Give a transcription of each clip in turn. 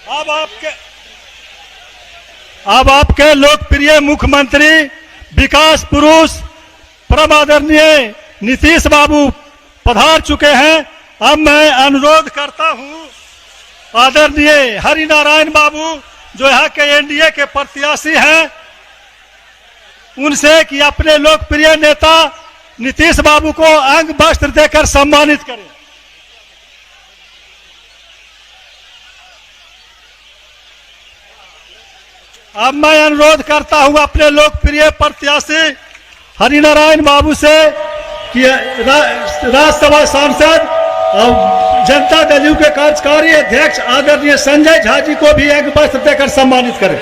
अब आपके लोकप्रिय मुख्यमंत्री विकास पुरुष परम आदरणीय नीतीश बाबू पधार चुके हैं। अब मैं अनुरोध करता हूं आदरणीय हरिनारायण बाबू जो यहाँ के एनडीए के प्रत्याशी हैं उनसे कि अपने लोकप्रिय नेता नीतीश बाबू को अंग वस्त्र देकर सम्मानित करें। अब मैं अनुरोध करता हूं अपने लोकप्रिय प्रत्याशी हरिनारायण बाबू से कि राज्यसभा सांसद और जनता दल यू के कार्यकारी अध्यक्ष आदरणीय संजय झा जी को भी अंग वस्त्र देकर सम्मानित करें।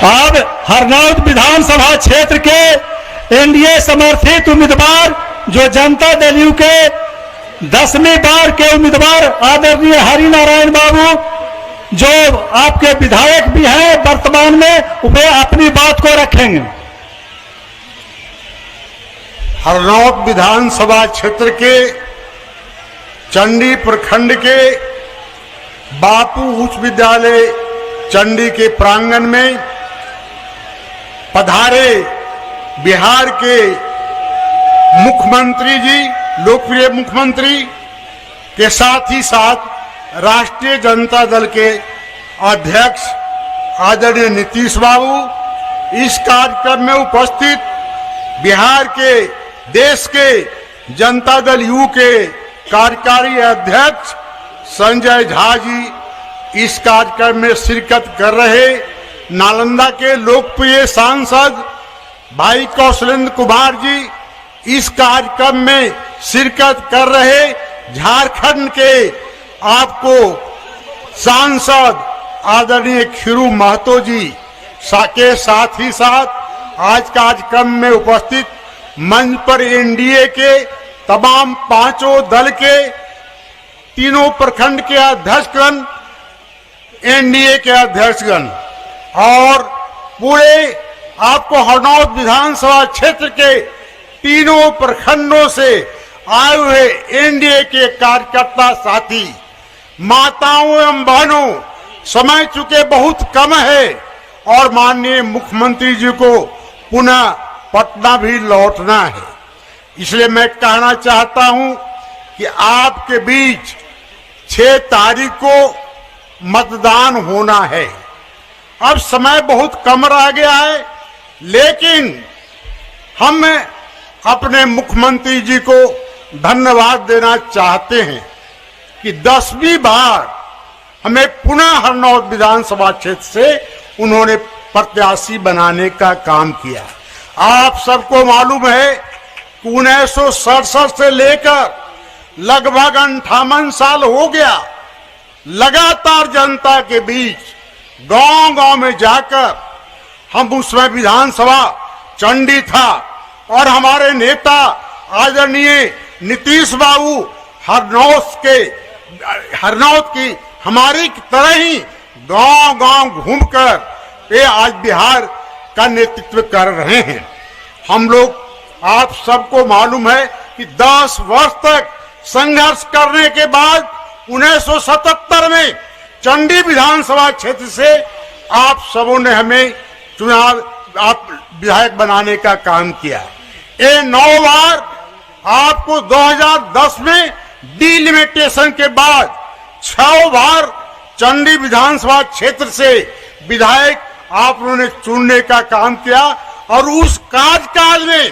अब हरनौत विधानसभा क्षेत्र के एनडीए समर्थित उम्मीदवार जो जनता दल यू के 10वीं बार के उम्मीदवार आदरणीय हरिनारायण बाबू जो आपके विधायक भी हैं वर्तमान में, वे अपनी बात को रखेंगे। हरनौत विधानसभा क्षेत्र के चंडी प्रखंड के बापू उच्च विद्यालय चंडी के प्रांगण में पधारे बिहार के मुख्यमंत्री जी, लोकप्रिय मुख्यमंत्री के साथ ही साथ राष्ट्रीय जनता दल के अध्यक्ष आदरणीय नीतीश बाबू, इस कार्यक्रम में उपस्थित बिहार के देश के जनता दल यू के कार्यकारी अध्यक्ष संजय झा जी इस कार्यक्रम में शिरकत कर रहे, नालंदा के लोकप्रिय सांसद भाई कौशलेंद्र कुमार जी इस कार्यक्रम में शिरकत कर रहे, झारखंड के आपको सांसद आदरणीय खीरू महतो जी के साथ ही साथ आज कार्यक्रम में उपस्थित मंच पर एनडीए के तमाम पांचों दल के तीनों प्रखंड के अध्यक्षगण, एनडीए के अध्यक्षगण और पूरे आपको हरनौत विधानसभा क्षेत्र के तीनों प्रखंडों से आए हुए एनडीए के कार्यकर्ता साथी, माताओं एवं बहनों, समय चुके बहुत कम है और माननीय मुख्यमंत्री जी को पुनः पटना भी लौटना है, इसलिए मैं कहना चाहता हूं कि आपके बीच 6 तारीख को मतदान होना है। अब समय बहुत कम रह गया है, लेकिन हम अपने मुख्यमंत्री जी को धन्यवाद देना चाहते हैं कि 10वीं बार हमें पुनः हरनौत विधानसभा क्षेत्र से उन्होंने प्रत्याशी बनाने का काम किया। आप सबको मालूम है कि 1967 से लेकर लगभग 58 साल हो गया, लगातार जनता के बीच गांव-गांव में जाकर हम उसमें विधानसभा चंडी था और हमारे नेता आदरणीय नीतीश बाबू हरनौत की हमारी तरह ही गांव-गांव घूमकर ये आज बिहार का नेतृत्व कर रहे हैं। हम लोग, आप सबको मालूम है कि 10 वर्ष तक संघर्ष करने के बाद 1977 में चंडी विधानसभा क्षेत्र से आप सबों ने हमें चुनाव आप विधायक बनाने का काम किया। ये 9 बार आपको 2010 में डिलिमिटेशन के बाद 6 बार चंडी विधानसभा क्षेत्र से विधायक आप लोगों ने चुनने का काम किया और उस कार्यकाल में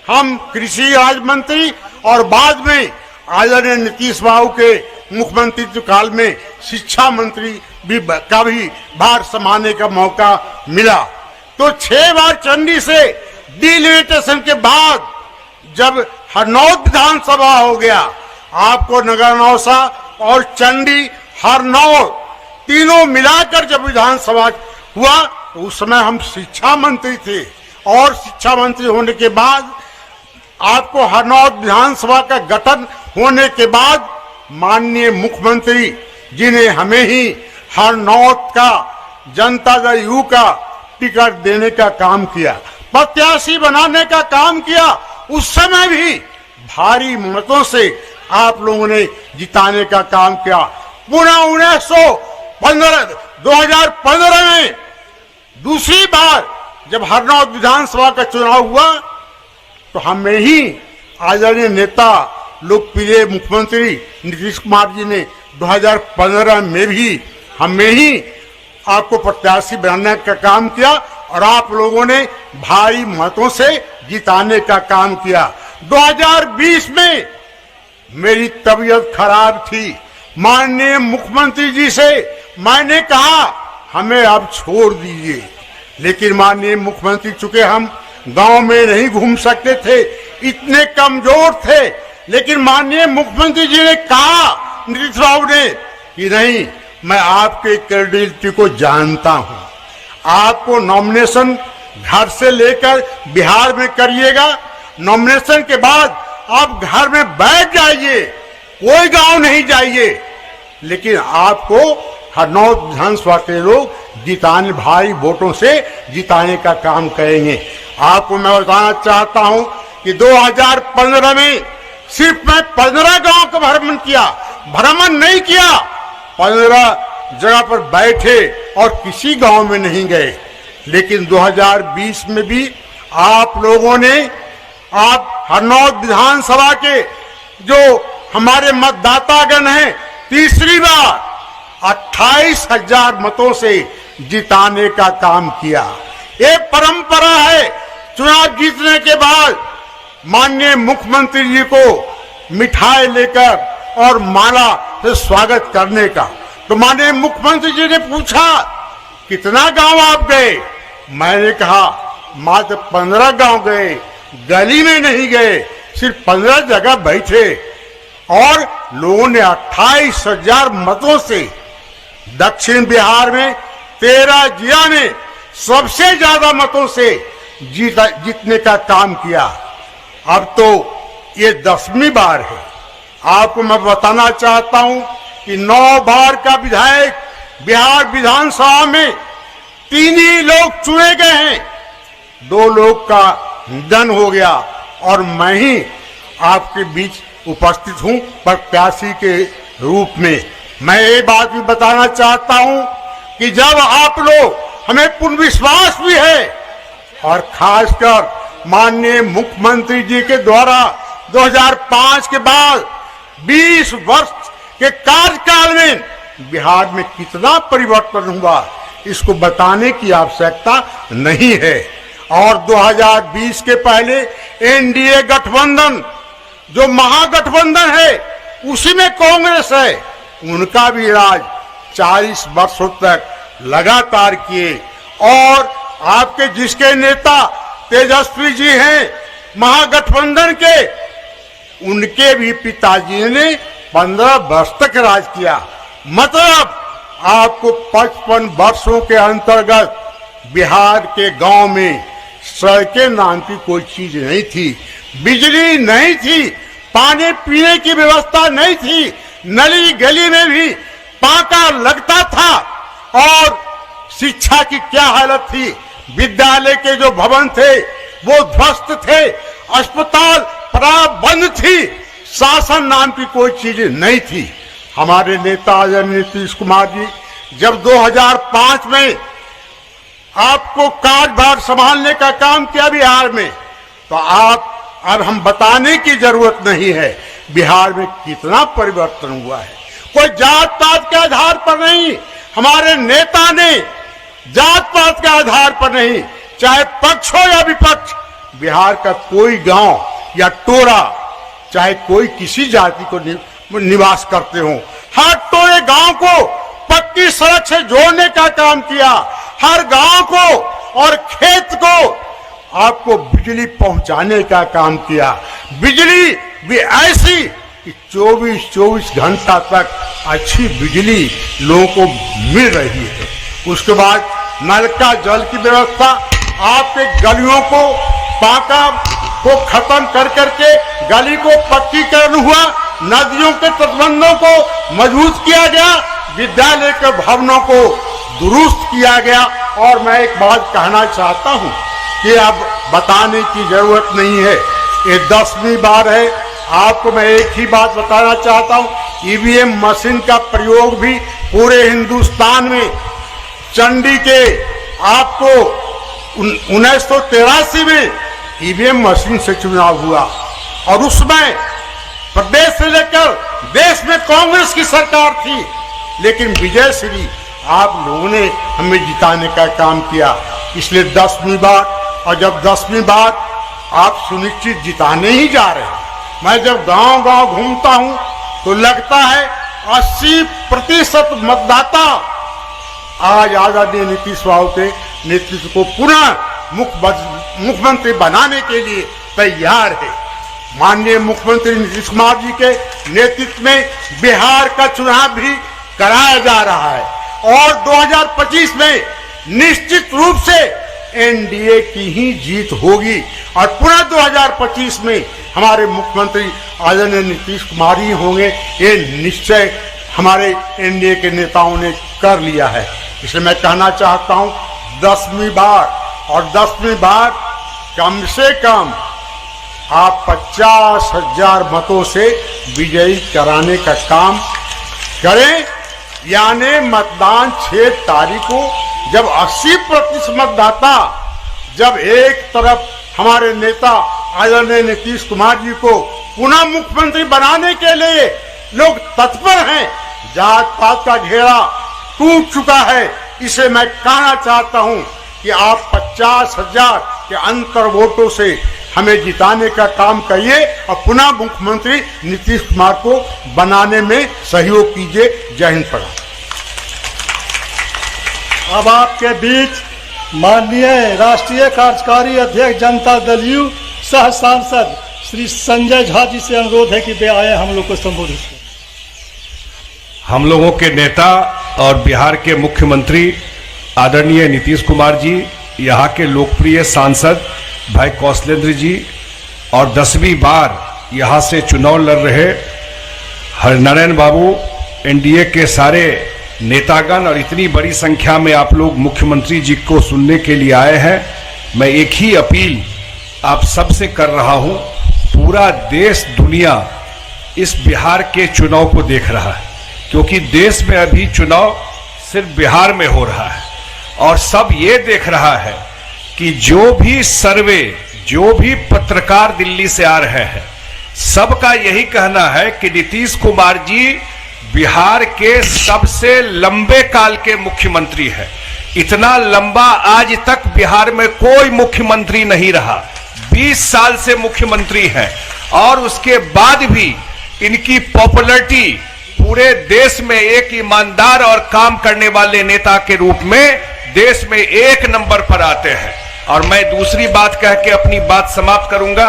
हम कृषि राज्य मंत्री और बाद में आदरणीय नीतीश बाबू के मुख्यमंत्री काल में शिक्षा मंत्री का भी भार संभालने का मौका मिला। तो 6 बार चंडी से डिलिमिटेशन के बाद जब हरनौत विधानसभा हो गया, आपको नगर नौसा और चंडी हरनौत तीनों मिलाकर जब विधानसभा हुआ तो उस समय हम शिक्षा मंत्री थे और शिक्षा मंत्री होने के बाद आपको हरनौत विधानसभा का गठन होने के बाद माननीय मुख्यमंत्री जी ने हमें ही हरनौत का जनता दल यू का टिकट देने का काम किया, प्रत्याशी बनाने का काम किया। उस समय भी भारी मतों से आप लोगों ने जिताने का काम किया। पुनः 2015 में दूसरी बार जब हरनौत विधानसभा का चुनाव हुआ तो हमें ही आदरणीय नेता लोकप्रिय मुख्यमंत्री नीतीश कुमार जी ने 2015 में भी हमें ही आपको प्रत्याशी बनाने का काम किया और आप लोगों ने भारी मतों से जिताने का काम किया। 2020 में मेरी तबीयत खराब थी, माननीय मुख्यमंत्री जी से मैंने कहा हमें अब छोड़ दीजिए, लेकिन माननीय मुख्यमंत्री चूंकि हम गांव में नहीं घूम सकते थे, इतने कमजोर थे, लेकिन माननीय मुख्यमंत्री जी ने कहा नीतीश बाबू ने कि नहीं, मैं आपके क्रेडिबिलिटी को जानता हूं, आपको नॉमिनेशन घर से लेकर बिहार में करिएगा, नॉमिनेशन के बाद आप घर में बैठ जाइए, कोई गांव नहीं जाइए, लेकिन आपको हरनौत विधानसभा के लोग जिताने, भारी वोटों से जिताने का काम करेंगे। आपको मैं बताना चाहता हूं कि 2015 में सिर्फ मैं 15 गांव का भ्रमण किया, भ्रमण नहीं किया, 15 जगह पर बैठे और किसी गांव में नहीं गए। लेकिन 2020 में भी आप लोगों ने, आप हरनौत विधानसभा के जो हमारे मतदातागण हैं, तीसरी बार 28,000 मतों से जिताने का काम किया। ये परंपरा है, चुनाव जीतने के बाद माननीय मुख्यमंत्री जी को मिठाई लेकर और माला से स्वागत करने का। तो माननीय मुख्यमंत्री जी ने पूछा कितना गांव आप गए, मैंने कहा मात्र 15 गांव गए, गली में नहीं गए, सिर्फ 15 जगह बैठे और लोगों ने 28,000 मतों से दक्षिण बिहार में 13 जिला में सबसे ज्यादा मतों से जीतने का काम किया। अब तो ये 10वीं बार है। आपको मैं बताना चाहता हूं कि 9 बार का विधायक बिहार विधानसभा में 3 ही लोग चुने गए हैं, 2 लोग का निधन हो गया और मैं ही आपके बीच उपस्थित हूं प्रत्याशी के रूप में। मैं ये बात भी बताना चाहता हूं कि जब आप लोग, हमें पूर्ण विश्वास भी है और खासकर माननीय मुख्यमंत्री जी के द्वारा 2005 के बाद 20 वर्ष के कार्यकाल में बिहार में कितना परिवर्तन हुआ, इसको बताने की आवश्यकता नहीं है। और 2020 के पहले एनडीए गठबंधन, जो महागठबंधन है, उसी में कांग्रेस है, उनका भी राज 40 वर्षों तक लगातार किए। और आपके जिसके नेता तेजस्वी जी हैं महागठबंधन के, उनके भी पिताजी ने 15 वर्ष तक राज किया। मतलब आपको 55 वर्षों के अंतर्गत बिहार के गांव में सड़कें नाम की कोई चीज नहीं थी, बिजली नहीं थी, पानी पीने की व्यवस्था नहीं थी, नली गली में भी पाका लगता था। और शिक्षा की क्या हालत थी, विद्यालय के जो भवन थे वो ध्वस्त थे, अस्पताल प्राय बंद थी, शासन नाम की कोई चीज नहीं थी। हमारे नेता नीतीश कुमार जी जब 2005 में आपको कार्यभार संभालने का काम किया बिहार में, तो आप, अब हम बताने की जरूरत नहीं है बिहार में कितना परिवर्तन हुआ है। कोई जात पात के आधार पर नहीं, हमारे नेता ने जात पात के आधार पर नहीं, चाहे पक्ष हो या विपक्ष, बिहार का कोई गांव या टोरा, चाहे कोई किसी जाति को निवास करते हो, हर टोरे गांव को पक्की सड़क से जोड़ने का काम किया, हर गांव को और खेत को आपको बिजली पहुंचाने का काम किया। बिजली भी ऐसी कि 24 घंटा तक अच्छी बिजली लोगों को मिल रही है। उसके बाद नल का जल की व्यवस्था, आपके गलियों को पाका को खत्म कर करके गली को पक्कीकरण हुआ, नदियों के तटबंधों को मजबूत किया गया, विद्यालय के भवनों को दुरुस्त किया गया। और मैं एक बात कहना चाहता हूं कि अब बताने की जरूरत नहीं है, ये 10वीं बार है। आपको मैं एक ही बात बताना चाहता हूं, ईवीएम मशीन का प्रयोग भी पूरे हिंदुस्तान में चंडी के आपको 1983 में ईवीएम मशीन से चुनाव हुआ और उसमें प्रदेश से लेकर देश में कांग्रेस की सरकार थी, लेकिन विजय श्री आप लोगों ने हमें जिताने का काम किया। इसलिए 10वीं बार, और जब 10वीं बार आप सुनिश्चित जिताने ही जा रहे हैं। मैं जब गांव गांव घूमता हूं तो लगता है 80% मतदाता आज आजादी नीतीश बाबू के नेतृत्व को पुनः मुख्यमंत्री बनाने के लिए तैयार है। माननीय मुख्यमंत्री नीतीश कुमार जी के नेतृत्व में बिहार का चुनाव भी कराया जा रहा है और 2025 में निश्चित रूप से एनडीए की ही जीत होगी और पुनः 2025 में हमारे मुख्यमंत्री आदरणीय नीतीश कुमार ही होंगे। ये निश्चय हमारे एनडीए के नेताओं ने कर लिया है। इसलिए मैं कहना चाहता हूं 10वीं बार, और 10वीं बार कम से कम आप 50,000 मतों से विजयी कराने का काम करें। यानी मतदान 6 तारीख को जब 80% मतदाता, जब एक तरफ हमारे नेता आदरणीय नीतीश कुमार जी को पुनः मुख्यमंत्री बनाने के लिए लोग तत्पर हैं, जात पात का घेरा टूट चुका है। इसे मैं कहना चाहता हूं कि आप 50,000 के अंतर वोटों से हमें जिताने का काम करिए और पुनः मुख्यमंत्री नीतीश कुमार को बनाने में सहयोग कीजिए। जय हिंद प्रणाम। अब आपके बीच माननीय राष्ट्रीय कार्यकारी अध्यक्ष जनता दल यू सह सांसद श्री संजय झा जी से अनुरोध है कि वे आए हम लोग को संबोधित करें। हम लोगों के नेता और बिहार के मुख्यमंत्री आदरणीय नीतीश कुमार जी, यहाँ के लोकप्रिय सांसद भाई कौशलेंद्र जी और 10वीं बार यहाँ से चुनाव लड़ रहे हरिनारायण बाबू, एनडीए के सारे नेतागण और इतनी बड़ी संख्या में आप लोग मुख्यमंत्री जी को सुनने के लिए आए हैं। मैं एक ही अपील आप सबसे कर रहा हूं, पूरा देश दुनिया इस बिहार के चुनाव को देख रहा है, क्योंकि देश में अभी चुनाव सिर्फ बिहार में हो रहा है और सब ये देख रहा है कि जो भी सर्वे, जो भी पत्रकार दिल्ली से आ रहे हैं, सबका यही कहना है कि नीतीश कुमार जी बिहार के सबसे लंबे काल के मुख्यमंत्री है। इतना लंबा आज तक बिहार में कोई मुख्यमंत्री नहीं रहा। 20 साल से मुख्यमंत्री हैं और उसके बाद भी इनकी पॉपुलैरिटी पूरे देश में एक ईमानदार और काम करने वाले नेता के रूप में देश में 1 नंबर पर आते हैं। और मैं दूसरी बात कह के अपनी बात समाप्त करूंगा।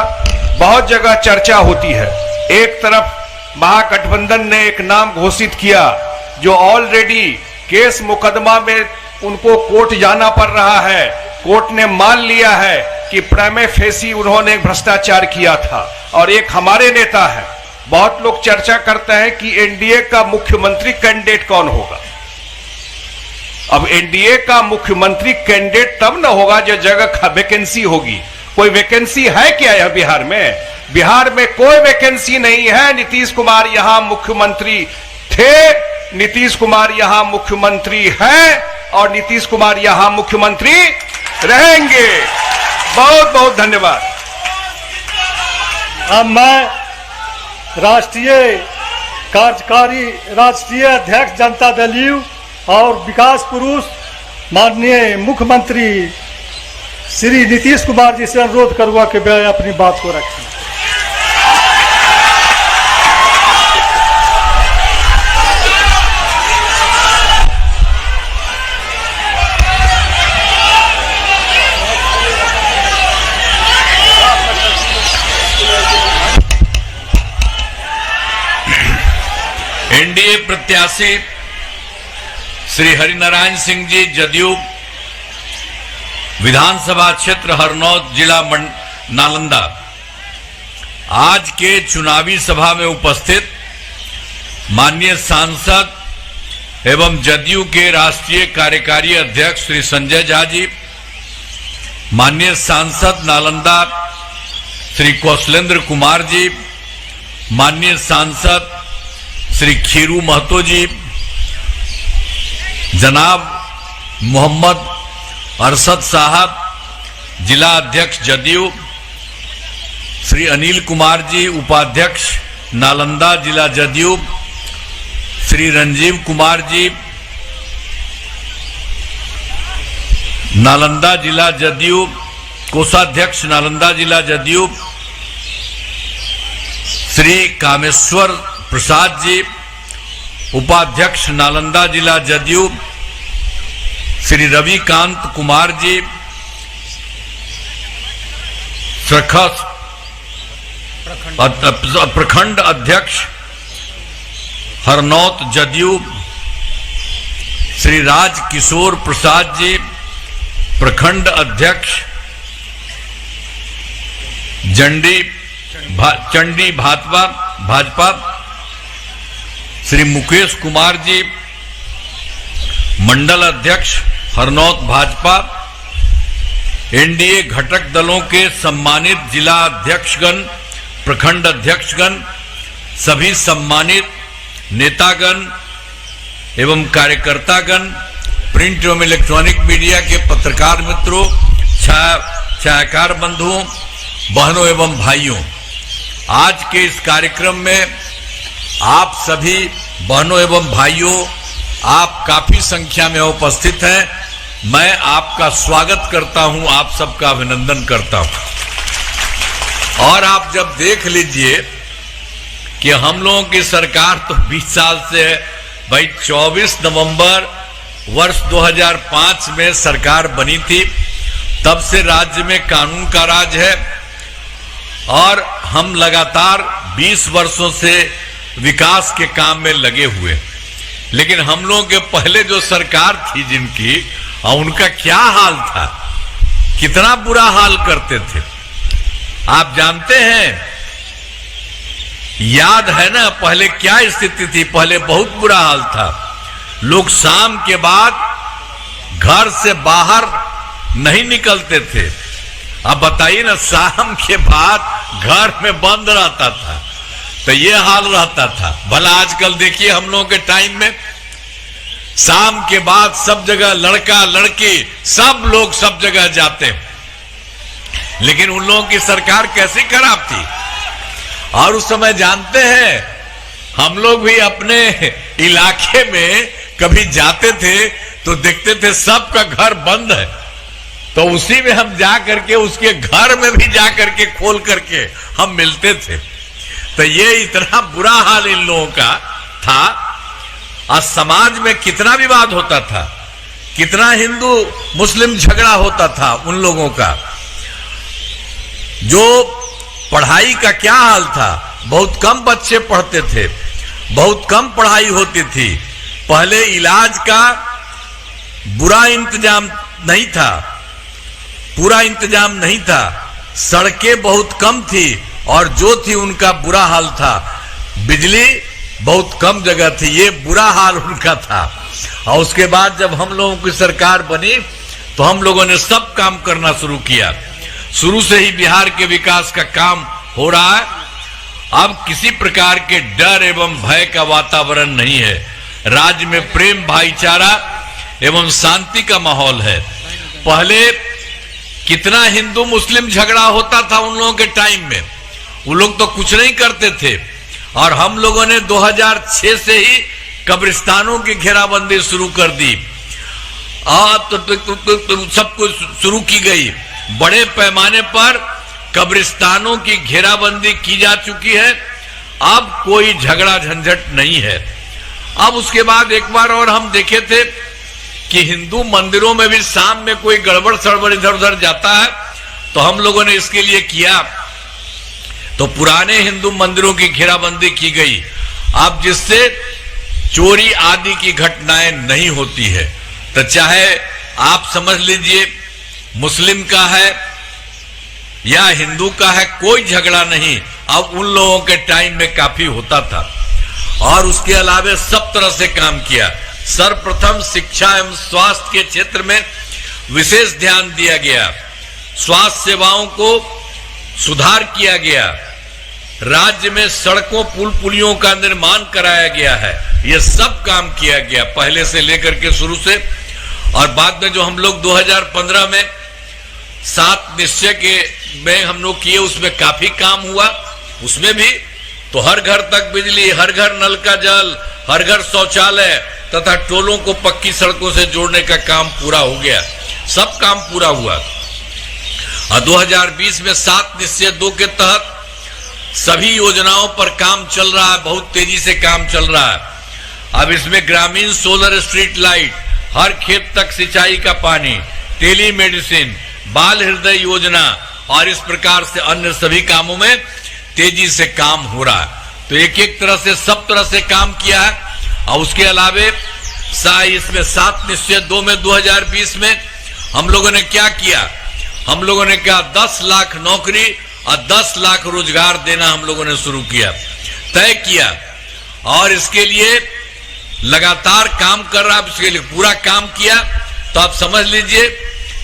बहुत जगह चर्चा होती है, एक तरफ महागठबंधन ने एक नाम घोषित किया जो ऑलरेडी केस मुकदमा में उनको कोर्ट जाना पड़ रहा है, कोर्ट ने मान लिया है कि प्राइमे फेसी उन्होंने भ्रष्टाचार किया था। और एक हमारे नेता है, बहुत लोग चर्चा करते हैं कि एनडीए का मुख्यमंत्री कैंडिडेट कौन होगा। अब एनडीए का मुख्यमंत्री कैंडिडेट तब न होगा जो जगह वैकेंसी होगी। कोई वैकेंसी है क्या यह बिहार में? बिहार में कोई वैकेंसी नहीं है। नीतीश कुमार यहां मुख्यमंत्री थे, नीतीश कुमार यहां मुख्यमंत्री हैं और नीतीश कुमार यहां मुख्यमंत्री रहेंगे। बहुत बहुत धन्यवाद। अब मैं राष्ट्रीय कार्यकारी राष्ट्रीय अध्यक्ष जनता दल यू और विकास पुरुष माननीय मुख्यमंत्री श्री नीतीश कुमार जी से अनुरोध करूंगा कि वे अपनी बात को रखें। एनडीए प्रत्याशी श्री हरिनारायण सिंह जी, जदयू, विधानसभा क्षेत्र हरनौत, जिला नालंदा, आज के चुनावी सभा में उपस्थित माननीय सांसद एवं जदयू के राष्ट्रीय कार्यकारी अध्यक्ष श्री संजय झा जी, माननीय सांसद नालंदा श्री कौशलेंद्र कुमार जी, माननीय सांसद श्री खीरू महतो जी, जनाब मोहम्मद अरशद साहब, जिला अध्यक्ष जदयू, श्री अनिल कुमार जी, उपाध्यक्ष नालंदा जिला जदयू, श्री रंजीव कुमार जी, नालंदा जिला जदयू, कोषाध्यक्ष नालंदा जिला जदयू, श्री कामेश्वर प्रसाद जी, उपाध्यक्ष नालंदा जिला जदयू, श्री रविकांत कुमार जी, प्रखंड अध्यक्ष हरनौत जदयू, श्री राज किशोर प्रसाद जी, प्रखंड अध्यक्ष चंडी भाजपा, श्री मुकेश कुमार जी, मंडल अध्यक्ष हरनौत भाजपा, एनडीए घटक दलों के सम्मानित जिला अध्यक्षगण, प्रखंड अध्यक्षगण, सभी सम्मानित नेतागण एवं कार्यकर्तागण, प्रिंट एवं इलेक्ट्रॉनिक मीडिया के पत्रकार मित्रों, छायाकार बंधुओं, बहनों एवं भाइयों, आज के इस कार्यक्रम में आप सभी बहनों एवं भाइयों, आप काफी संख्या में उपस्थित हैं। मैं आपका स्वागत करता हूं, आप सबका अभिनंदन करता हूं। और आप जब देख लीजिए कि हम लोगों की सरकार तो 20 साल से है भाई, 24 नवंबर वर्ष 2005 में सरकार बनी थी, तब से राज्य में कानून का राज है और हम लगातार 20 वर्षों से विकास के काम में लगे हुए। लेकिन हम लोगों के पहले जो सरकार थी जिनकी, उनका क्या हाल था, कितना बुरा हाल करते थे आप जानते हैं, याद है ना पहले क्या स्थिति थी। पहले बहुत बुरा हाल था, लोग शाम के बाद घर से बाहर नहीं निकलते थे। अब बताइए ना, शाम के बाद घर में बंद रहता था, तो ये हाल रहता था। भला आजकल देखिए हम लोगों के टाइम में शाम के बाद सब जगह लड़का लड़की सब लोग सब जगह जाते हैं, लेकिन उन लोगों की सरकार कैसी खराब थी। और उस समय जानते हैं, हम लोग भी अपने इलाके में कभी जाते थे तो देखते थे सबका घर बंद है, तो उसी में हम जा करके उसके घर में भी जा करके खोल करके हम मिलते थे। तो ये इतना बुरा हाल इन लोगों का था। आज समाज में कितना विवाद होता था, कितना हिंदू मुस्लिम झगड़ा होता था उन लोगों का। जो पढ़ाई का क्या हाल था, बहुत कम बच्चे पढ़ते थे, बहुत कम पढ़ाई होती थी। पहले इलाज का बुरा इंतजाम नहीं था, पूरा इंतजाम नहीं था, सड़कें बहुत कम थी और जो थी उनका बुरा हाल था। बिजली बहुत कम जगह थी, ये बुरा हाल उनका था। और उसके बाद जब हम लोगों की सरकार बनी तो हम लोगों ने सब काम करना शुरू किया। शुरू से ही बिहार के विकास का काम हो रहा है। अब किसी प्रकार के डर एवं भय का वातावरण नहीं है, राज्य में प्रेम भाईचारा एवं शांति का माहौल है। पहले कितना हिंदू मुस्लिम झगड़ा होता था उन लोगों के टाइम में, वो लोग तो कुछ नहीं करते थे। और हम लोगों ने 2006 से ही कब्रिस्तानों की घेराबंदी शुरू कर दी। तो सब कुछ शुरू की गई, बड़े पैमाने पर कब्रिस्तानों की घेराबंदी की जा चुकी है। अब कोई झगड़ा झंझट नहीं है। अब उसके बाद एक बार और हम देखे थे कि हिंदू मंदिरों में भी शाम में कोई गड़बड़ सड़बड़ इधर उधर जाता है, तो हम लोगों ने इसके लिए किया, तो पुराने हिंदू मंदिरों की घेराबंदी की गई। अब जिससे चोरी आदि की घटनाएं नहीं होती है। तो चाहे आप समझ लीजिए मुस्लिम का है या हिंदू का है, कोई झगड़ा नहीं। अब उन लोगों के टाइम में काफी होता था। और उसके अलावा सब तरह से काम किया। सर्वप्रथम शिक्षा एवं स्वास्थ्य के क्षेत्र में विशेष ध्यान दिया गया। स्वास्थ्य सेवाओं को सुधार किया गया। राज्य में सड़कों पुल पुलियों का निर्माण कराया गया है। यह सब काम किया गया पहले से लेकर के शुरू से। और बाद में जो हम लोग 2015 में 7 निश्चय के में हम लोग किए, उसमें काफी काम हुआ। उसमें भी तो हर घर तक बिजली, हर घर नल का जल, हर घर शौचालय तथा टोलों को पक्की सड़कों से जोड़ने का काम पूरा हो गया। सब काम पूरा हुआ। और 2020 में 7 निश्चय 2 के तहत सभी योजनाओं पर काम चल रहा है। बहुत तेजी से काम चल रहा है। अब इसमें ग्रामीण सोलर स्ट्रीट लाइट, हर खेत तक सिंचाई का पानी, टेलीमेडिसिन, बाल हृदय योजना और इस प्रकार से अन्य सभी कामों में तेजी से काम हो रहा है। तो एक एक तरह से सब तरह से काम किया है। और उसके अलावे इसमें 7 निश्चय 2 में 2020 में हम लोगों ने क्या किया? हम लोगों ने कहा 10 लाख नौकरी और 10 लाख रोजगार देना हम लोगों ने शुरू किया, तय किया। और इसके लिए लगातार काम कर रहा है। इसके लिए पूरा काम किया। तो आप समझ लीजिए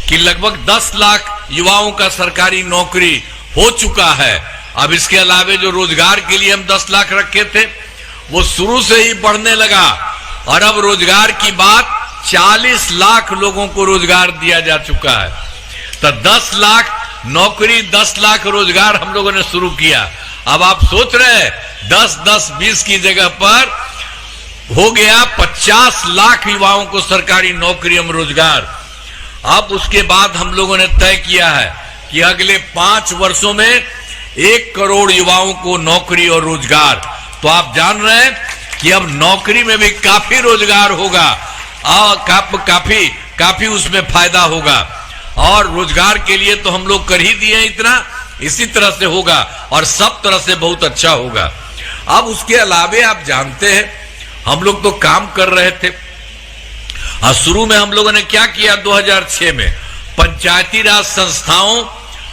कि लगभग 10 लाख युवाओं का सरकारी नौकरी हो चुका है। अब इसके अलावे जो रोजगार के लिए हम 10 लाख रखे थे, वो शुरू से ही बढ़ने लगा। और अब रोजगार की बात 40 लाख लोगों को रोजगार दिया जा चुका है। तो 10 लाख नौकरी, 10 लाख रोजगार हम लोगों ने शुरू किया। अब आप सोच रहे हैं 10, 10, 20 की जगह पर हो गया 50 लाख युवाओं को सरकारी नौकरी एवं रोजगार। अब उसके बाद हम लोगों ने तय किया है कि अगले 5 वर्षों में 1 करोड़ युवाओं को नौकरी और रोजगार। तो आप जान रहे हैं कि अब नौकरी में भी काफी रोजगार होगा और काफी उसमें फायदा होगा। और रोजगार के लिए तो हम लोग कर ही दिए इतना, इसी तरह से होगा और सब तरह से बहुत अच्छा होगा। अब उसके अलावे आप जानते हैं हम लोग तो काम कर रहे थे। और शुरू में हम लोगों ने क्या किया? 2006 में पंचायती राज संस्थाओं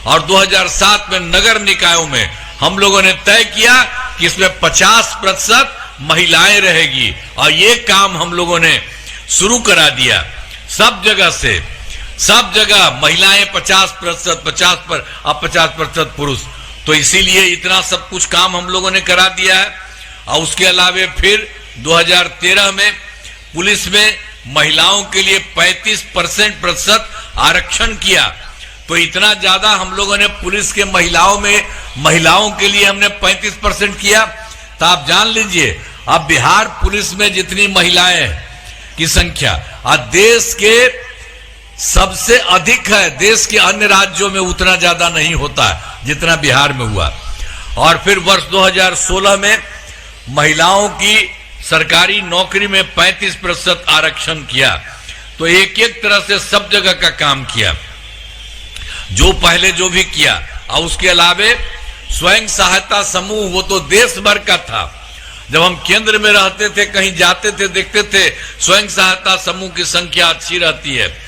और 2007 में नगर निकायों में हम लोगों ने तय किया कि इसमें 50% महिलाएं रहेगी। और ये काम हम लोगों ने शुरू करा दिया। सब जगह से, सब जगह महिलाएं 50%, 50% पुरुष। तो इसीलिए इतना सब कुछ काम हम लोगों ने करा दिया है। और उसके अलावे फिर 2013 में पुलिस में महिलाओं के लिए 35% आरक्षण किया। तो इतना ज्यादा हम लोगों ने पुलिस के महिलाओं के लिए हमने 35% किया। तो आप जान लीजिए अब बिहार पुलिस में जितनी महिलाएं की संख्या और देश के सबसे अधिक है। देश के अन्य राज्यों में उतना ज्यादा नहीं होता है जितना बिहार में हुआ। और फिर वर्ष 2016 में महिलाओं की सरकारी नौकरी में 35% आरक्षण किया। तो एक एक तरह से सब जगह का काम किया जो पहले जो भी किया। और उसके अलावे स्वयं सहायता समूह, वो तो देश भर का था। जब हम केंद्र में रहते थे, कहीं जाते थे, देखते थे स्वयं सहायता समूह की संख्या अच्छी रहती है।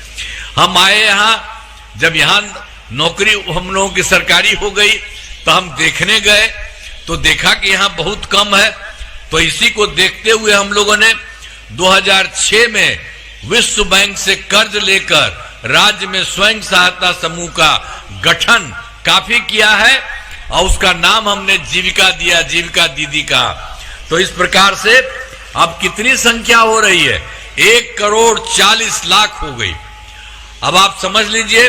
हम आए यहाँ, जब यहाँ नौकरी हम लोगों की सरकारी हो गई तो हम देखने गए तो देखा कि यहाँ बहुत कम है। तो इसी को देखते हुए हम लोगों ने 2006 में विश्व बैंक से कर्ज लेकर राज्य में स्वयं सहायता समूह का गठन काफी किया है। और उसका नाम हमने जीविका दिया, जीविका दीदी का। तो इस प्रकार से अब कितनी संख्या हो रही है? 1,40,00,000 हो गई। अब आप समझ लीजिए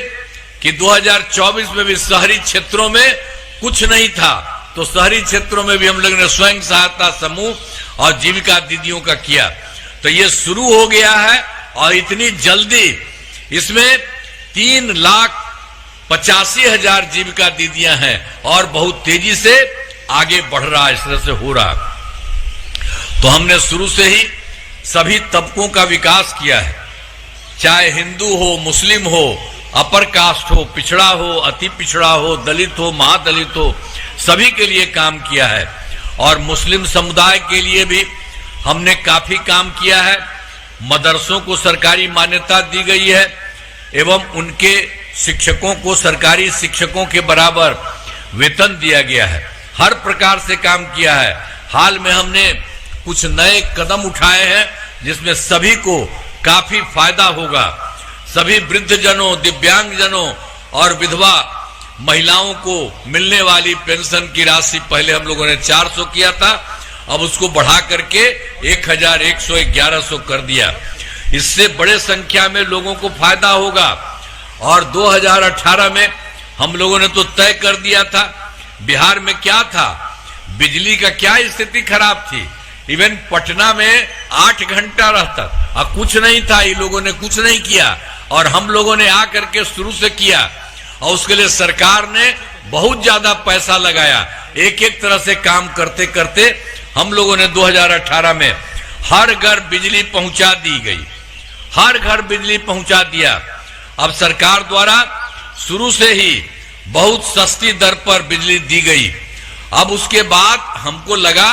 कि 2024 में भी शहरी क्षेत्रों में कुछ नहीं था, तो शहरी क्षेत्रों में भी हम लोगों ने स्वयं सहायता समूह और जीविका दीदियों का किया। तो ये शुरू हो गया है और इतनी जल्दी इसमें 3,85,000 जीविका दीदियां हैं और बहुत तेजी से आगे बढ़ रहा है, इस तरह से हो रहा। तो हमने शुरू से ही सभी तबकों का विकास किया है, चाहे हिंदू हो, मुस्लिम हो, अपर कास्ट हो, पिछड़ा हो, अति पिछड़ा हो, दलित हो, महादलित हो, सभी के लिए काम किया है। और मुस्लिम समुदाय के लिए भी हमने काफी काम किया है। मदरसों को सरकारी मान्यता दी गई है एवं उनके शिक्षकों को सरकारी शिक्षकों के बराबर वेतन दिया गया है। हर प्रकार से काम किया है। हाल में हमने कुछ नए कदम उठाए हैं जिसमें सभी को काफी फायदा होगा। सभी वृद्धजनों, दिव्यांगजनों और विधवा महिलाओं को मिलने वाली पेंशन की राशि पहले हम लोगों ने 400 किया था, अब उसको बढ़ा करके 1100 कर दिया। इससे बड़े संख्या में लोगों को फायदा होगा। और 2018 में हम लोगों ने तो तय कर दिया था। बिहार में क्या था, बिजली का क्या स्थिति खराब थी, इवन पटना में 8 घंटा रहता और कुछ नहीं था। ये लोगों ने कुछ नहीं किया और हम लोगों ने आकर के शुरू से किया और उसके लिए सरकार ने बहुत ज्यादा पैसा लगाया। एक एक तरह से काम करते करते हम लोगों ने 2018 में हर घर बिजली पहुंचा दी गई, हर घर बिजली पहुंचा दिया। अब सरकार द्वारा शुरू से ही बहुत सस्ती दर पर बिजली दी गई। अब उसके बाद हमको लगा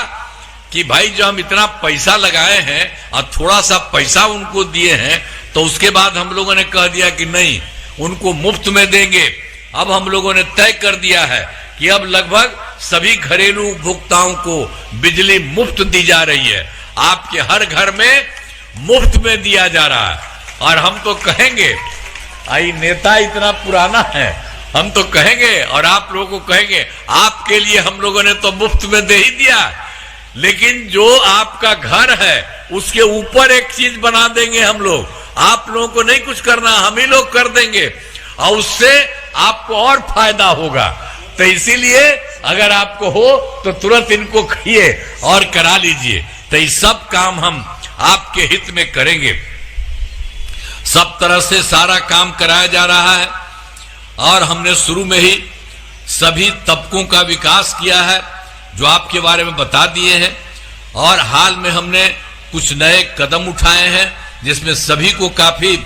कि भाई जो हम इतना पैसा लगाए हैं और थोड़ा सा पैसा उनको दिए हैं, तो उसके बाद हम लोगों ने कह दिया कि नहीं, उनको मुफ्त में देंगे। अब हम लोगों ने तय कर दिया है कि अब लगभग सभी घरेलू उपभोक्ताओं को बिजली मुफ्त दी जा रही है। आपके हर घर में मुफ्त में दिया जा रहा है। और हम तो कहेंगे, आई नेता इतना पुराना है, हम तो कहेंगे और आप लोगों को कहेंगे, आपके लिए हम लोगों ने तो मुफ्त में दे ही दिया, लेकिन जो आपका घर है उसके ऊपर एक चीज बना देंगे हम लोग। आप लोगों को नहीं कुछ करना, हम ही लोग कर देंगे और उससे आपको और फायदा होगा। तो इसीलिए अगर आपको हो तो तुरंत इनको कहिए और करा लीजिए। तो ये सब काम हम आपके हित में करेंगे। सब तरह से सारा काम कराया जा रहा है और हमने शुरू में ही सभी तबकों का विकास किया है, जो आपके बारे में बता दिए हैं। और हाल में हमने कुछ नए कदम उठाए हैं जिसमें सभी को काफी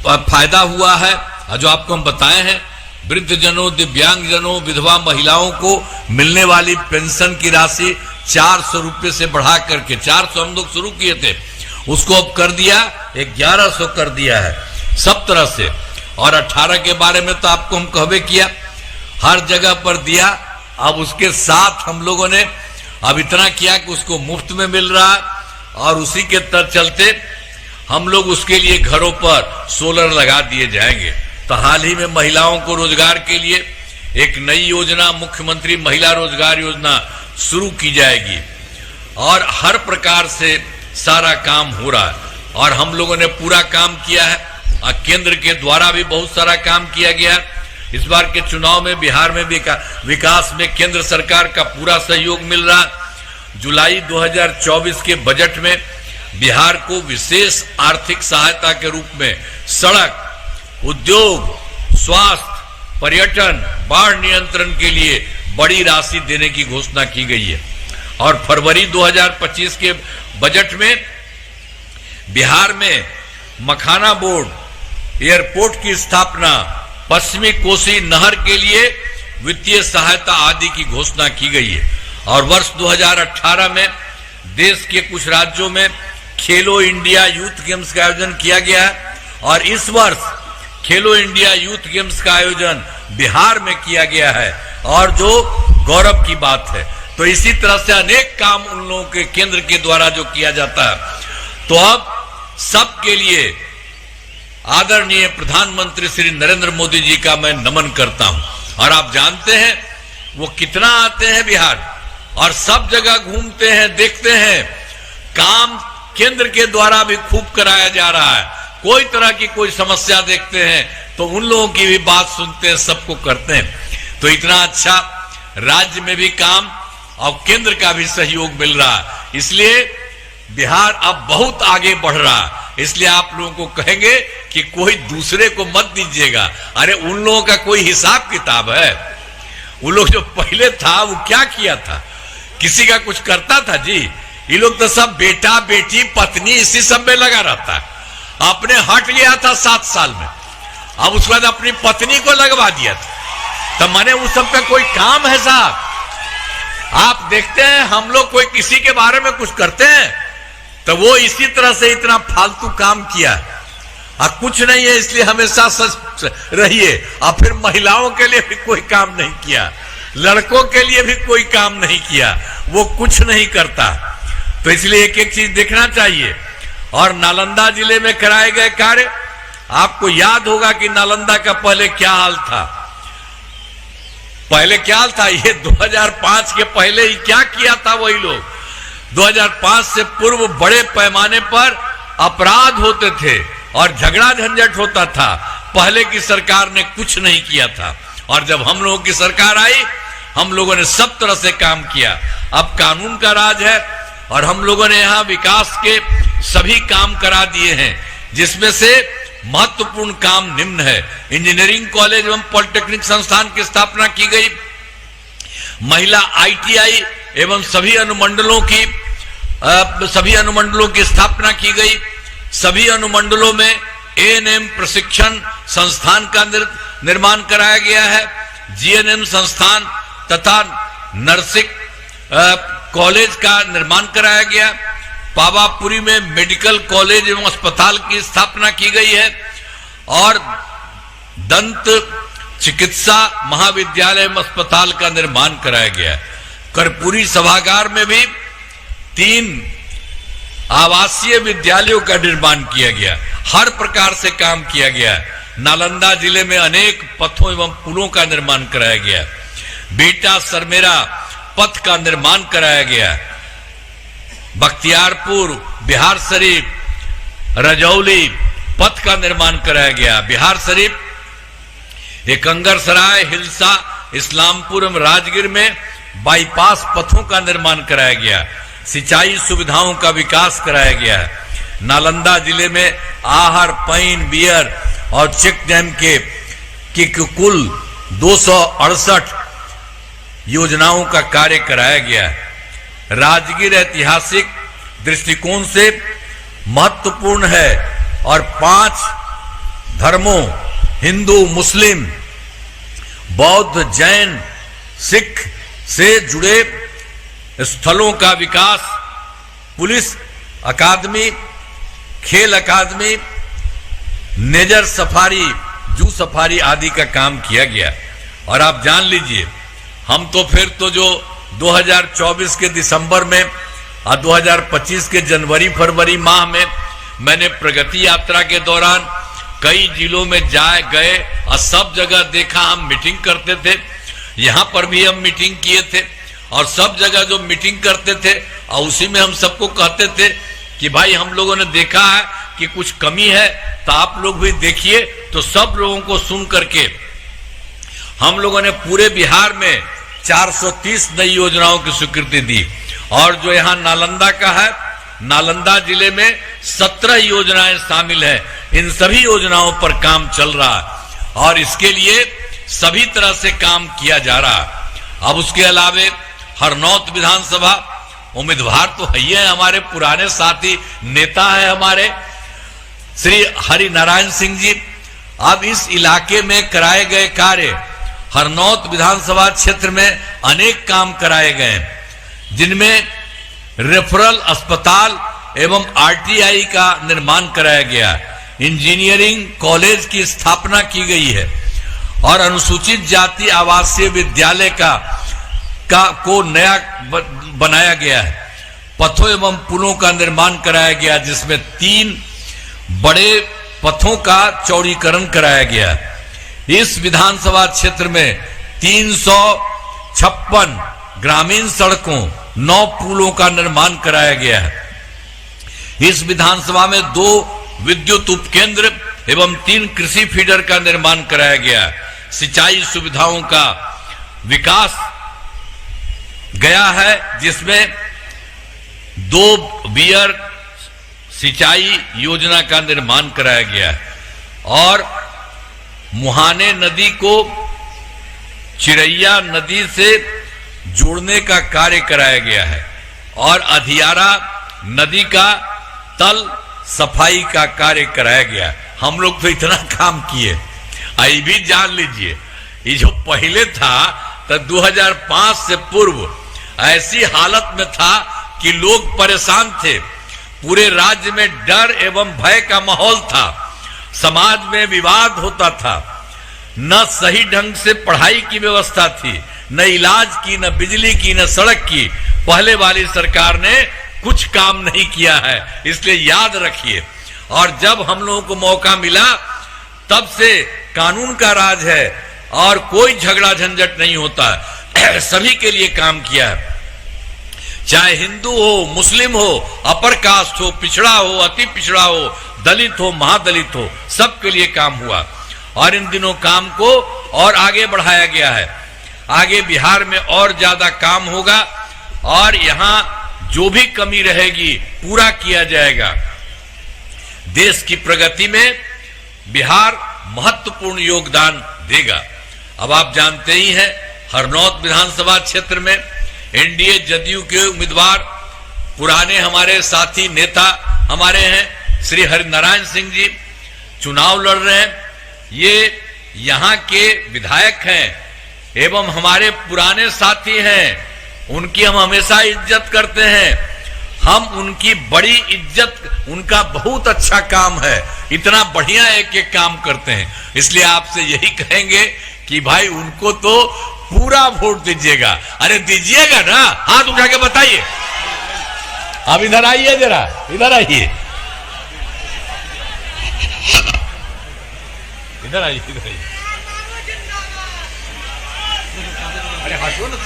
फायदा हुआ है, जो आपको हम बताए हैं। वृद्धजनों, दिव्यांगजनों, विधवा महिलाओं को मिलने वाली पेंशन की राशि 400 रुपये से बढ़ा करके, 400 हम लोग शुरू किए थे, उसको अब कर दिया 1100 कर दिया है सब तरह से। और 18 के बारे में तो आपको हम कहबे किया, हर जगह पर दिया। अब उसके साथ हम लोगों ने अब इतना किया कि उसको मुफ्त में मिल रहा, और उसी के चलते हम लोग उसके लिए घरों पर सोलर लगा दिए जाएंगे। तो हाल ही में महिलाओं को रोजगार के लिए एक नई योजना, मुख्यमंत्री महिला रोजगार योजना शुरू की जाएगी और हर प्रकार से सारा काम हो रहा है। और हम लोगों ने पूरा काम किया है और केंद्र के द्वारा भी बहुत सारा काम किया गया। इस बार के चुनाव में बिहार में विकास में केंद्र सरकार का पूरा सहयोग मिल रहा। जुलाई 2024 के बजट में बिहार को विशेष आर्थिक सहायता के रूप में सड़क, उद्योग, स्वास्थ्य, पर्यटन, बाढ़ नियंत्रण के लिए बड़ी राशि देने की घोषणा की गई है। और फरवरी 2025 के बजट में बिहार में मखाना बोर्ड, एयरपोर्ट की स्थापना, पश्चिमी कोसी नहर के लिए वित्तीय सहायता आदि की घोषणा की गई है। और वर्ष 2018 में देश के कुछ राज्यों में खेलो इंडिया यूथ गेम्स का आयोजन किया गया है और इस वर्ष खेलो इंडिया यूथ गेम्स का आयोजन बिहार में किया गया है, और जो गौरव की बात है। तो इसी तरह से अनेक काम उन लोगों के केंद्र के द्वारा जो किया जाता है। तो अब सबके लिए आदरणीय प्रधानमंत्री श्री नरेंद्र मोदी जी का मैं नमन करता हूं। और आप जानते हैं वो कितना आते हैं बिहार और सब जगह घूमते हैं, देखते हैं। काम केंद्र के द्वारा भी खूब कराया जा रहा है। कोई तरह की कोई समस्या देखते हैं तो उन लोगों की भी बात सुनते हैं, सबको करते हैं। तो इतना अच्छा राज्य में भी काम और केंद्र का भी सहयोग मिल रहा है। इसलिए बिहार अब बहुत आगे बढ़ रहा है। इसलिए आप लोगों को कहेंगे कि कोई दूसरे को मत दीजिएगा। अरे उन लोगों का कोई हिसाब किताब है? उन लोग जो पहले था वो क्या किया था? किसी का कुछ करता था जी? ये लोग तो सब बेटा बेटी पत्नी इसी सब में लगा रहता है। अपने हट गया था 7 साल में, अब उसके बाद अपनी पत्नी को लगवा दिया था। तो माने उस सब का कोई काम है साहब? आप देखते हैं हम लोग कोई किसी के बारे में कुछ करते हैं तो वो इसी तरह से इतना फालतू काम किया और कुछ नहीं है। इसलिए हमेशा सच रहिए। और फिर महिलाओं के लिए भी कोई काम नहीं किया। लड़कों के लिए भी कोई काम नहीं किया, वो कुछ नहीं करता। तो इसलिए एक एक चीज देखना चाहिए। और नालंदा जिले में कराए गए कार्य, आपको याद होगा कि नालंदा का पहले क्या हाल था। पहले क्या हाल था, ये 2005 के पहले ही क्या किया था वही लोग। 2005 से पूर्व बड़े पैमाने पर अपराध होते थे और झगड़ा झंझट होता था। पहले की सरकार ने कुछ नहीं किया था, और जब हम लोगों की सरकार आई, हम लोगों ने सब तरह से काम किया। अब कानून का राज है और हम लोगों ने यहां विकास के सभी काम करा दिए हैं, जिसमें से महत्वपूर्ण काम निम्न है। इंजीनियरिंग कॉलेज एवं पॉलिटेक्निक संस्थान की स्थापना की गई, महिला ITI एवं सभी अनुमंडलों की स्थापना की गई। सभी अनुमंडलों में ANM प्रशिक्षण संस्थान का निर्माण कराया गया है। GNM संस्थान तथा नर्सिंग कॉलेज का निर्माण कराया गया। पावापुरी में मेडिकल कॉलेज एवं अस्पताल की स्थापना की गई है और दंत चिकित्सा महाविद्यालय एवं अस्पताल का निर्माण कराया गया। कर्पूरी सभागार में भी 3 आवासीय विद्यालयों का निर्माण किया गया। हर प्रकार से काम किया गया। नालंदा जिले में अनेक पथों एवं पुलों का निर्माण कराया गया। बेटा सरमेरा पथ का निर्माण कराया गया। बख्तियारपुर, बिहार शरीफ, रजौली पथ का निर्माण कराया गया। बिहार शरीफ, एकंगरसराय, हिलसा, इस्लामपुर एवं राजगीर में बाईपास पथों का निर्माण कराया गया। सिंचाई सुविधाओं का विकास कराया गया है। नालंदा जिले में आहर, पैन, बियर और चेक डैम की कुल 268 योजनाओं का कार्य कराया गया है। राजगीर ऐतिहासिक दृष्टिकोण से महत्वपूर्ण है और 5 धर्मों हिंदू, मुस्लिम, बौद्ध, जैन, सिख से जुड़े स्थलों का विकास, पुलिस अकादमी, खेल अकादमी, नेजर सफारी, जू सफारी आदि का काम किया गया। और आप जान लीजिए, हम तो फिर तो जो 2024 के दिसंबर में और 2025 के जनवरी फरवरी माह में मैंने प्रगति यात्रा के दौरान कई जिलों में गए और सब जगह देखा। हम मीटिंग करते थे, यहां पर भी हम मीटिंग किए थे और सब जगह जो मीटिंग करते थे और उसी में हम सबको कहते थे कि भाई हम लोगों ने देखा है कि कुछ कमी है तो आप लोग भी देखिए। तो सब लोगों को सुन करके हम लोगों ने पूरे बिहार में 430 नई योजनाओं की स्वीकृति दी। और जो यहाँ नालंदा का है, नालंदा जिले में 17 योजनाएं शामिल है। इन सभी योजनाओं पर काम चल रहा है और इसके लिए सभी तरह से काम किया जा रहा है। अब उसके अलावे हरनौत विधानसभा उम्मीदवार तो है हमारे पुराने साथी नेता है हमारे श्री हरि नारायण सिंह जी। अब इस इलाके में कराए गए कार्य, हरनौत विधानसभा क्षेत्र में अनेक काम कराए गए, जिनमें रेफरल अस्पताल एवं RTI का निर्माण कराया गया। इंजीनियरिंग कॉलेज की स्थापना की गई है और अनुसूचित जाति आवासीय विद्यालय को नया बनाया गया है। पथों एवं पुलों का निर्माण कराया गया, जिसमें 3 बड़े पथों का चौड़ीकरण कराया गया। इस विधानसभा क्षेत्र में 356 ग्रामीण सड़कों, 9 पुलों का निर्माण कराया गया है। इस विधानसभा में 2 विद्युत उपकेंद्र एवं 3 कृषि फीडर का निर्माण कराया गया। सिंचाई सुविधाओं का विकास गया है, जिसमें 2 बियर सिंचाई योजना का निर्माण कराया गया है और मुहाने नदी को चिरैया नदी से जोड़ने का कार्य कराया गया है और अधियारा नदी का तल सफाई का कार्य कराया गया। हम लोग तो इतना काम किए। ये भी जान लीजिए, ये जो पहले था तो 2005 से पूर्व ऐसी हालत में था कि लोग परेशान थे। पूरे राज्य में डर एवं भय का माहौल था। समाज में विवाद होता था। न सही ढंग से पढ़ाई की व्यवस्था थी, न इलाज की, न बिजली की, न सड़क की। पहले वाली सरकार ने कुछ काम नहीं किया है, इसलिए याद रखिए। और जब हम लोगों को मौका मिला तब से कानून का राज है और कोई झगड़ा झंझट नहीं होता है। सभी के लिए काम किया है, चाहे हिंदू हो, मुस्लिम हो, अपर कास्ट हो, पिछड़ा हो, अति पिछड़ा हो, दलित हो, महादलित हो, सबके लिए काम हुआ। और इन दिनों काम को और आगे बढ़ाया गया है। आगे बिहार में और ज्यादा काम होगा और यहां जो भी कमी रहेगी पूरा किया जाएगा। देश की प्रगति में बिहार महत्वपूर्ण योगदान देगा। अब आप जानते ही हैं, हरनौत विधानसभा क्षेत्र में एनडीए जदयू के उम्मीदवार पुराने हमारे साथी नेता हमारे हैं श्री हरिनारायण सिंह जी चुनाव लड़ रहे हैं। ये यहाँ के विधायक हैं एवं हमारे पुराने साथी हैं, उनकी हम हमेशा इज्जत करते हैं। हम उनकी बड़ी इज्जत, उनका बहुत अच्छा काम है, इतना बढ़िया एक एक काम करते हैं। इसलिए आपसे यही कहेंगे कि भाई उनको तो पूरा वोट दीजिएगा। अरे दीजिएगा ना, हाथ उठा के बताइए। अब इधर आइए, जरा इधर आइए, इधर आइए, इधर आइए। अरे हटो ना,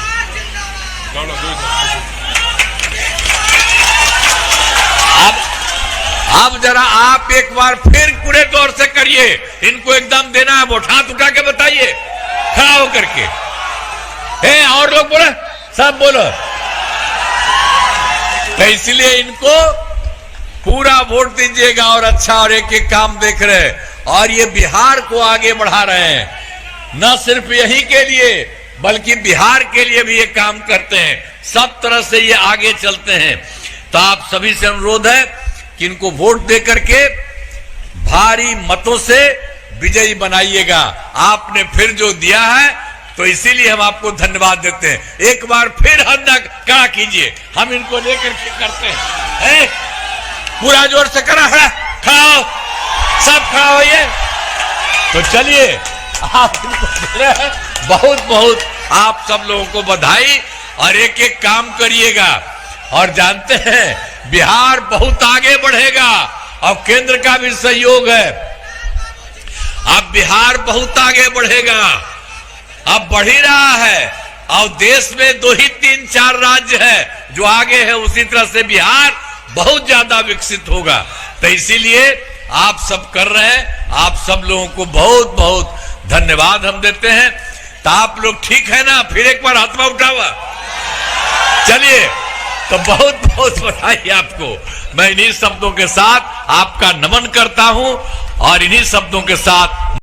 अब जरा आप एक बार फिर पूरे तौर से करिए, इनको एकदम देना है वोट। हाथ उठा के बताइए खड़ा होकर के। और लोग बोले, सब बोलो। तो इसलिए इनको पूरा वोट दीजिएगा और अच्छा और एक एक काम देख रहे हैं और ये बिहार को आगे बढ़ा रहे हैं। न सिर्फ यही के लिए बल्कि बिहार के लिए भी ये काम करते हैं। सब तरह से ये आगे चलते हैं। तो आप सभी से अनुरोध है कि इनको वोट दे करके भारी मतों से विजयी बनाइएगा। आपने फिर जो दिया है तो इसीलिए हम आपको धन्यवाद देते हैं। एक बार फिर हाथ खड़ा कीजिए, हम इनको लेकर के करते हैं। पूरा जोर से करा, खड़ा हो, सब खड़ा होइए। तो चलिए, आप बहुत बहुत आप सब लोगों को बधाई और एक एक काम करिएगा। और जानते हैं बिहार बहुत आगे बढ़ेगा और केंद्र का भी सहयोग है। अब बिहार बहुत आगे बढ़ेगा, अब बढ़ ही रहा है। और देश में 2 ही 3 4 राज्य है जो आगे है, उसी तरह से बिहार बहुत ज्यादा विकसित होगा। तो इसीलिए आप सब कर रहे हैं, आप सब लोगों को बहुत बहुत धन्यवाद हम देते हैं। तो आप लोग ठीक है ना? फिर एक बार हाथ में उठा हुआ। चलिए, तो बहुत बहुत बधाई आपको। मैं इन्हीं शब्दों के साथ आपका नमन करता हूं और इन्हीं शब्दों के साथ